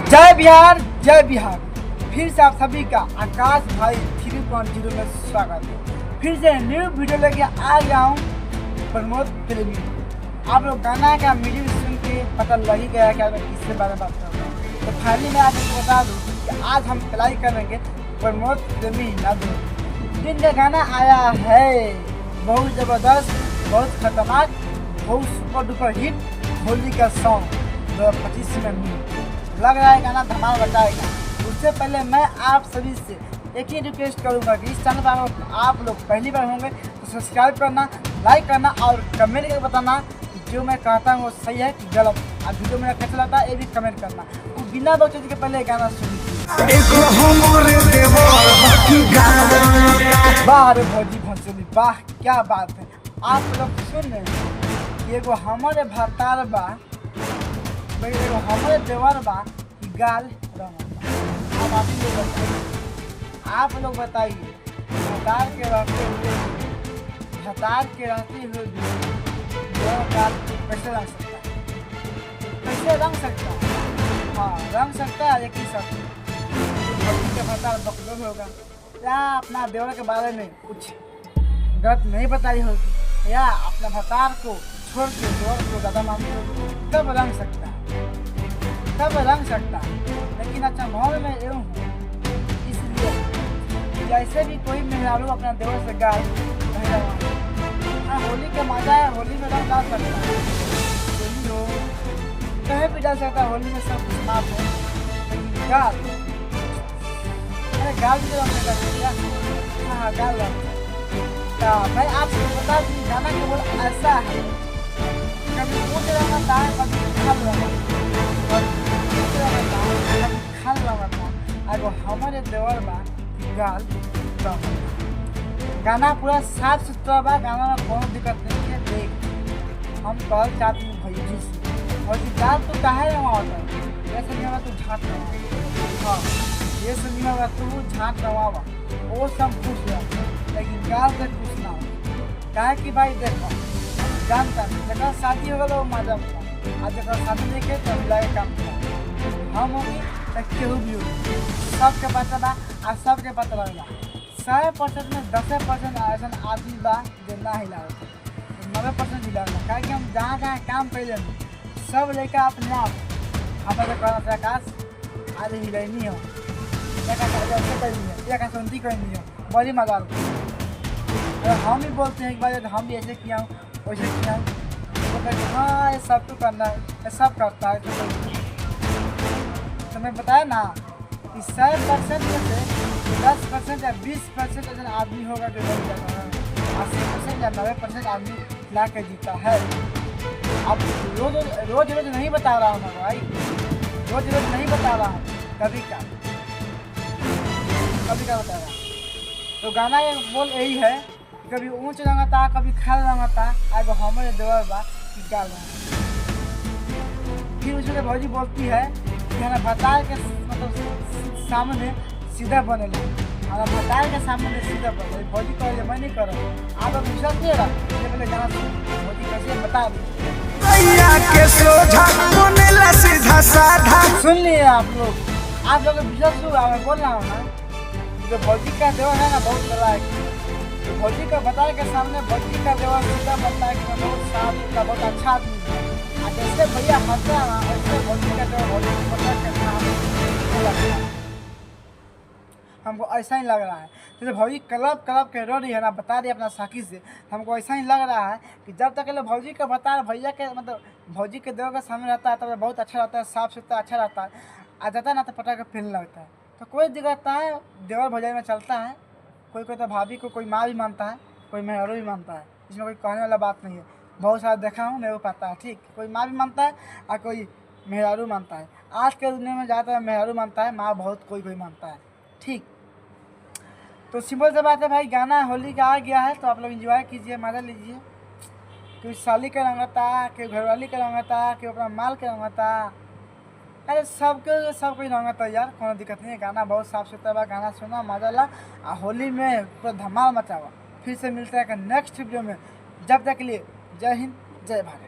जय बिहार जय बिहार। फिर से आप सभी का आकाश भाई 3.0 में स्वागत है। फिर से न्यू वीडियो लेके आ गया हूँ प्रमोद प्रेमी। आप लोग गाना का म्यूजिक सुन के पता लग ही गया कि मैं किसके बारे में बात कर रहा हूँ। तो फाइनली मैं आपको बता दूँ कि आज हम अप्लाई करेंगे प्रमोद प्रेमी नादू, जिनका गाना आया है बहुत ज़बरदस्त, बहुत खतरनाक, बहुत सुपर डुपर हिट होली का सॉन्ग 2025 में लग रहा है गाना धमाल बचाएगा। उससे पहले मैं आप सभी से एक ही रिक्वेस्ट करूंगा कि इस चैनल पर आप लोग पहली बार होंगे तो सब्सक्राइब करना, लाइक करना और कमेंट करके बताना कि जो मैं कहता हूँ वो सही है कि गलत। और वीडियो मेरा कैसा लगता है ये भी कमेंट करना। तो बिना बकचोदी के पहले गाना सुनिए। वाह रे भौजी भंसुली, वाह क्या बात है। आप लोग सुन रहे हैं कि एगो हमारे भतार बा, एगो हमारे देवर बा गाल रंग। अब आप लोग बताइए भतार के रहते हुए भी गाल कैसे रंग सकता है? कैसे रंग सकता है? हाँ रंग सकता है, लेकिन सब के भतार बकलोल होगा या अपना देवर के बारे में कुछ गलत नहीं बताई होगी या अपना भतार को छोड़ के देवर को ज़्यादा मानती होगी, तब रंग सकता है, तब रंग सकता है। लेकिन अच्छा माहौल में यूँ इसलिए जैसे भी कोई मेहरारू अपना देवर से गाल नहीं रहा। हाँ होली का मजा है, होली में रंग डाल सकता है, होली हो कहीं भी डाल सकता है, होली में सब कुछ माफ है। लेकिन गाल, अरे गाल भी रंग सकता है। हाँ गाल रंग। तो मैं आपको बता दूँ गाना केवल ऐसा है, कभी ऊँच रंगा था, कभी खल रंगा, एगो हमारे देवर बा गाल गाना पूरा साफ सुथरा बा। गाना में कोनो दिक्कत नहीं है। देख हम कहल चाहते हैं भैया से और गाल तो काहे रहा होता है, ये समझा तू झाँट रहा। हाँ ये समझा तू झाँट रहा वो सब खुश है, लेकिन गाल से खुश ना हो। काहे कि भाई देखो जानता नहीं जगह शादी होगा तो मजा होगा, आज जगह शादी देखे तो मिला के काम हम होगी तो केहू भी होगी, सबके पता बा और सबके पता लगेगा। 100% में 10% ऐसा आदमी बा जो ना हिला होता, 90% हिला होता। क्या कि हम जहाँ जहाँ काम कैले सब लेकर अपने आप हमारे कहना था आकाश आज हिलैनी हो या संती करनी हो, बड़ी मजा आती है। हम ही बोलते हैं एक बार हम भी ऐसे किया हूँ वैसे किया हूँ, तो हाँ ये सब तो करना है, ये सब करता है। तो मैं बताया ना कि 100% में से 10% या 20% ऐसा आदमी होगा जो नहीं जाता है, 80% या 90% आदमी ला के जीता है। अब रोज नहीं बता रहा हूँ मैं भाई, रोज नहीं बता रहा हूँ, कभी का बता रहा। तो गाना ये बोल यही है, कभी ऊँच रंगता, कभी खाल रंगता, एगो हमारे देवर बा कि गाल रंगता। फिर उसमें भौजी बोलती है कि हमारा भतार के मतलब सामने सीधा बने लो, हमारा भतार के सामने सीधा बने। भौजी कह मैं नहीं कर रहा, आप लोग विश्वास नहीं रहा, पहले गाना भौजी कैसे बता दी सुन लिए आप लोग विश्वास होगा। मैं बोल रहा हूँ ना जो भौजी का देवर है ना बहुत बड़ा है, तो भौजी का भतार के सामने भौजी का देवर सीधा बनता है कि मैं बहुत साफ का बहुत अच्छा आदमी है। जैसे भैया हंसता है ना वैसे भौजी का देवर भौजी को पता करना हमको ऐसा ही लग रहा है। जैसे भौजी क्लब के रो रही है ना, बता रही है अपना साथी से, हमको ऐसा ही लग रहा है कि जब तक भौजी का बता भैया के मतलब भौजी के देवर के सामने रहता है तो बहुत अच्छा रहता है, साफ सुथरा अच्छा रहता है। आ जाता है ना तो पटा के फिरने लगता है, तो कोई दिक्कत है देवर भौजाई में चलता है। कोई तो भाभी को कोई माँ भी मानता है, कोई मेहरो भी मानता है, इसमें कोई कहने वाला बात नहीं है। बहुत सारा देखा हूँ, मेरे को पता है। ठीक, कोई माँ भी मानता है और कोई मेहरारू मानता है। आज के दुनिया में ज़्यादातर मेहरारू मानता है, माँ बहुत कोई मानता है। ठीक, तो सिंपल सा बात है भाई, गाना होली का आ गया है तो आप लोग एंजॉय कीजिए, मजा लीजिए। कोई साली का रंगता, कोई घरवाली का रंगता, कोई अपना माल का रंगता, अरे सब कोई रंगता यार, कोनो दिक्कत नहीं है। गाना बहुत साफ सुथरा बा, गाना सुना मजा ला और होली में पूरा धमाल मचावा। फिर से मिलता है नेक्स्ट वीडियो में, जब तक के लिए जय हिंद जय भारत।